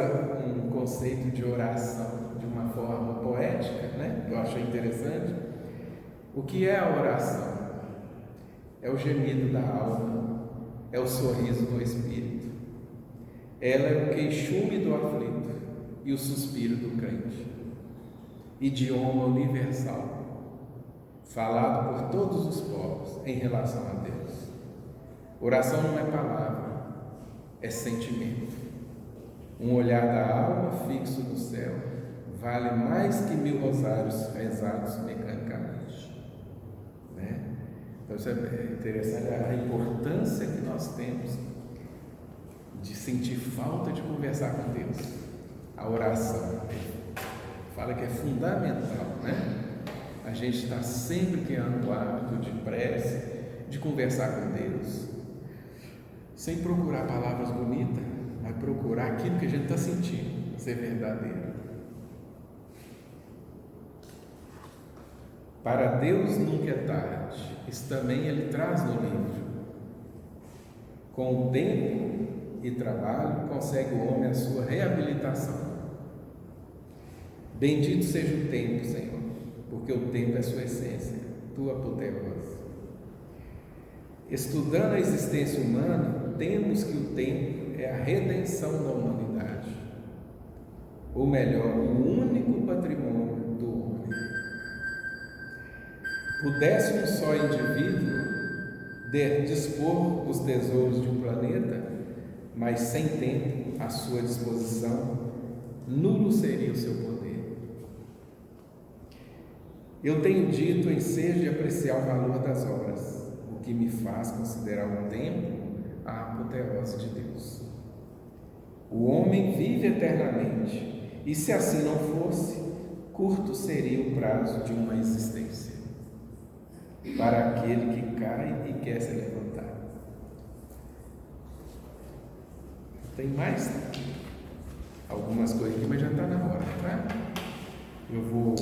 um conceito de oração de uma forma poética, né? Eu achei interessante. O que é a oração? É o gemido da alma, é o sorriso do espírito. Ela é o queixume do aflito e o suspiro do crente. Idioma universal, falado por todos os povos em relação a Deus. Oração não é palavra, é sentimento. Um olhar da alma fixo no céu vale mais que 1000 rosários rezados mecanicamente, né? Então isso é interessante, a importância que nós temos de sentir falta de conversar com Deus. A oração fala que é fundamental, né? A gente está sempre criando o hábito de prece, de conversar com Deus, sem procurar palavras bonitas, mas procurar aquilo que a gente está sentindo, ser verdadeiro. Para Deus nunca é tarde. Isso também ele traz no livro. Com o tempo e trabalho consegue o homem a sua reabilitação. Bendito seja o tempo, Senhor, porque o tempo é sua essência, tua apoteose. Estudando a existência humana, temos que o tempo é a redenção da humanidade, ou melhor, o único patrimônio do homem. Pudesse um só indivíduo dispor os tesouros de um planeta, mas sem tempo à sua disposição, nulo seria o seu poder. Eu tenho dito em ser de apreciar o valor das horas, o que me faz considerar o tempo a apoteose de Deus. O homem vive eternamente, e se assim não fosse, curto seria o prazo de uma existência para aquele que cai e quer se levantar. Tem mais algumas coisas aqui, mas já está na hora, tá? Eu vou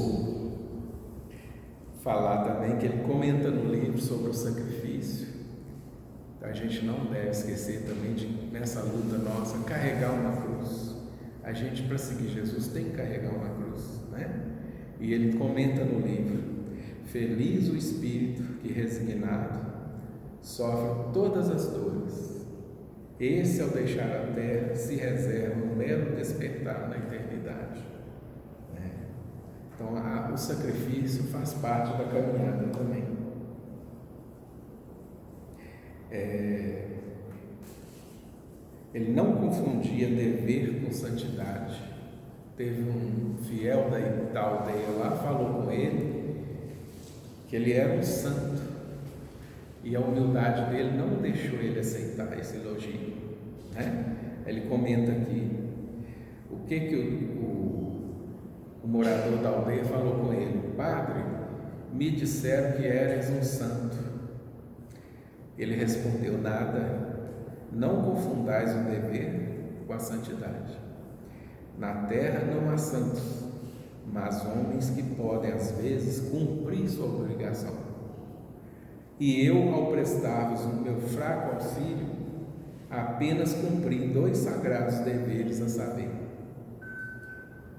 falar também que ele comenta no livro sobre o sacrifício. A gente não deve esquecer também de, nessa luta nossa, carregar uma cruz. A gente, para seguir Jesus, tem que carregar uma cruz, né? E ele comenta no livro: feliz o espírito que, resignado, sofre todas as dores. Esse, ao deixar a terra, se reserva um belo despertar na eternidade. Então, o sacrifício faz parte da caminhada também. Ele não confundia dever com santidade. Teve um fiel da aldeia lá, falou com ele que ele era um santo, e a humildade dele não deixou ele aceitar esse elogio, né? Ele comenta aqui o que o morador da aldeia falou com ele: padre, me disseram que eres um santo. Ele respondeu: nada, não confundais o dever com a santidade. Na terra não há santos, mas homens que podem às vezes cumprir sua obrigação. E eu, ao prestar-vos o meu fraco auxílio, apenas cumpri 2 sagrados deveres, a saber: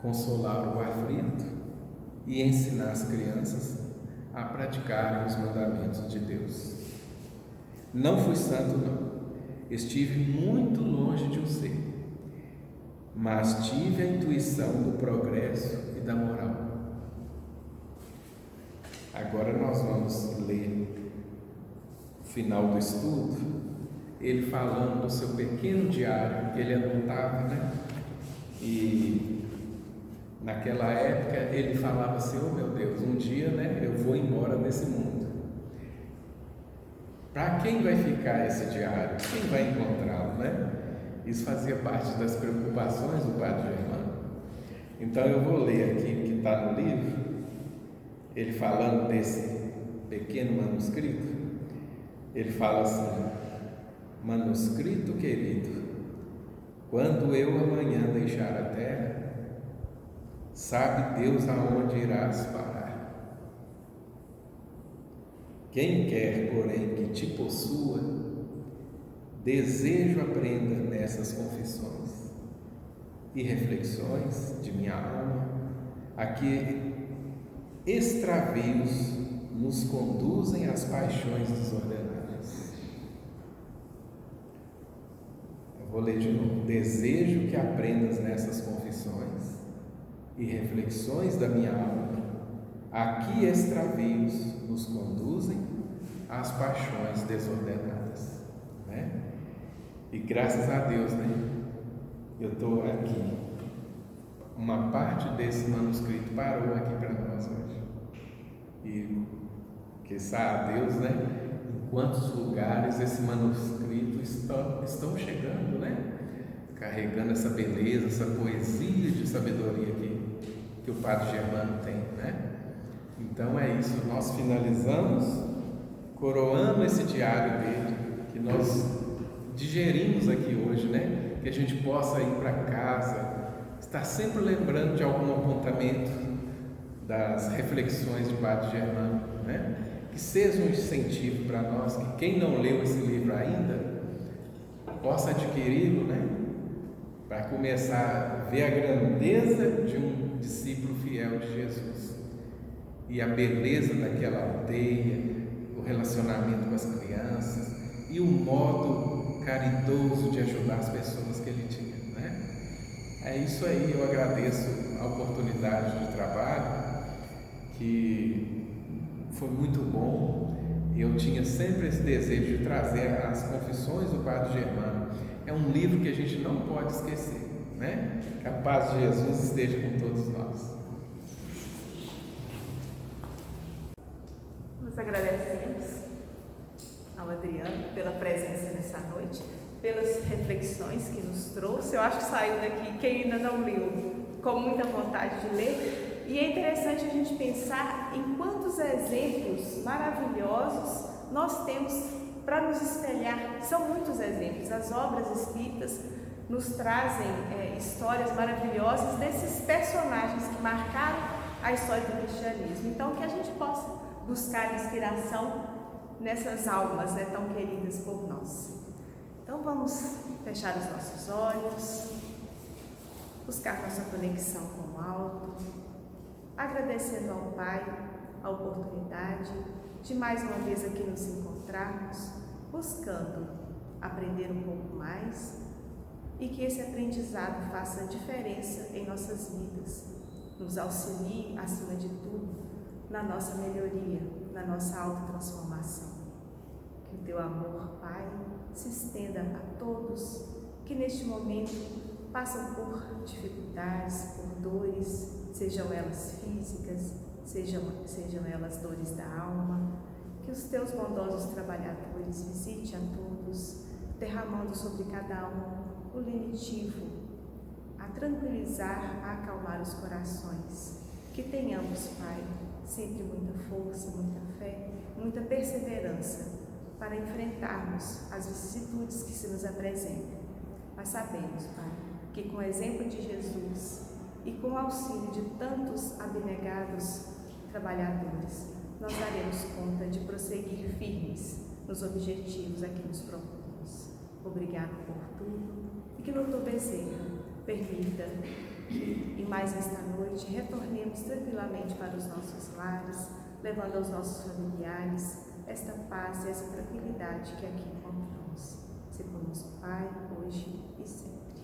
consolar o aflito e ensinar as crianças a praticarem os mandamentos de Deus. Não fui santo, não. Estive muito longe de o ser, mas tive a intuição do progresso e da moral. Agora nós vamos ler o final do estudo, ele falando do seu pequeno diário que ele anotava, né? E naquela época ele falava assim: oh meu Deus, um dia, né, eu vou embora desse mundo. Para quem vai ficar esse diário? Quem vai encontrá-lo, né? Isso fazia parte das preocupações do padre Germano. Então eu vou ler aqui o que está no livro, ele falando desse pequeno manuscrito. Ele fala assim: manuscrito querido, quando eu amanhã deixar a terra, sabe Deus aonde irás parar. Quem quer, porém, que te possua, desejo aprenda nessas confissões e reflexões de minha alma a que extravios nos conduzem às paixões desordenadas. Eu vou ler de novo. Desejo que aprendas nessas confissões e reflexões da minha alma a que extravios nos conduzem às paixões desordenadas, né? E graças a Deus, né? Eu estou aqui. Uma parte desse manuscrito parou aqui para nós hoje. E que sabe a Deus, né? Em quantos lugares esse manuscrito estão chegando, né? Carregando essa beleza, essa poesia de sabedoria que o Padre Germano tem, né? Então é isso, nós finalizamos coroando esse diário dele, que nós digerimos aqui hoje, né? Que a gente possa ir para casa, estar sempre lembrando de algum apontamento das reflexões de Padre Germano, né? Que seja um incentivo para nós, que quem não leu esse livro ainda possa adquiri-lo, né? Para começar a ver a grandeza de um discípulo fiel de Jesus e a beleza daquela aldeia, o relacionamento com as crianças e o modo caridoso de ajudar as pessoas que ele tinha, né? É isso aí, eu agradeço a oportunidade de trabalho, que foi muito bom. Eu tinha sempre esse desejo de trazer as confissões do Padre Germano. É um livro que a gente não pode esquecer, né? Que a paz de Jesus esteja com todos nós. Nós agradecemos ao Adriano pela presença nessa noite, pelas reflexões que nos trouxe. Eu acho que saiu daqui, quem ainda não leu, com muita vontade de ler. E é interessante a gente pensar em quantos exemplos maravilhosos nós temos para nos espelhar. São muitos exemplos. As obras espíritas nos trazem histórias maravilhosas desses personagens que marcaram a história do cristianismo. Então, que a gente possa buscar inspiração nessas almas, né, tão queridas por nós. Então vamos fechar os nossos olhos, buscar nossa conexão com o alto, agradecendo ao Pai a oportunidade de mais uma vez aqui nos encontrarmos, buscando aprender um pouco mais e que esse aprendizado faça diferença em nossas vidas, nos auxilie, acima de tudo, na nossa melhoria, na nossa autotransformação. Que o teu amor, Pai, se estenda a todos que neste momento passam por dificuldades, por dores, sejam elas físicas, sejam elas dores da alma. Que os teus bondosos trabalhadores visite a todos, derramando sobre cada um o lenitivo, a tranquilizar, a acalmar os corações. Que tenhamos, Pai, sempre muita força, muita fé, muita perseverança para enfrentarmos as vicissitudes que se nos apresentam. Mas sabemos, Pai, que com o exemplo de Jesus e com o auxílio de tantos abnegados trabalhadores, nós daremos conta de prosseguir firmes nos objetivos a que nos propomos. Obrigado por tudo e que Dr. Bezerra permita que, e mais esta noite, retornemos tranquilamente para os nossos lares, levando aos nossos familiares esta paz e essa tranquilidade que aqui encontramos. Se conosco, Pai, hoje e sempre.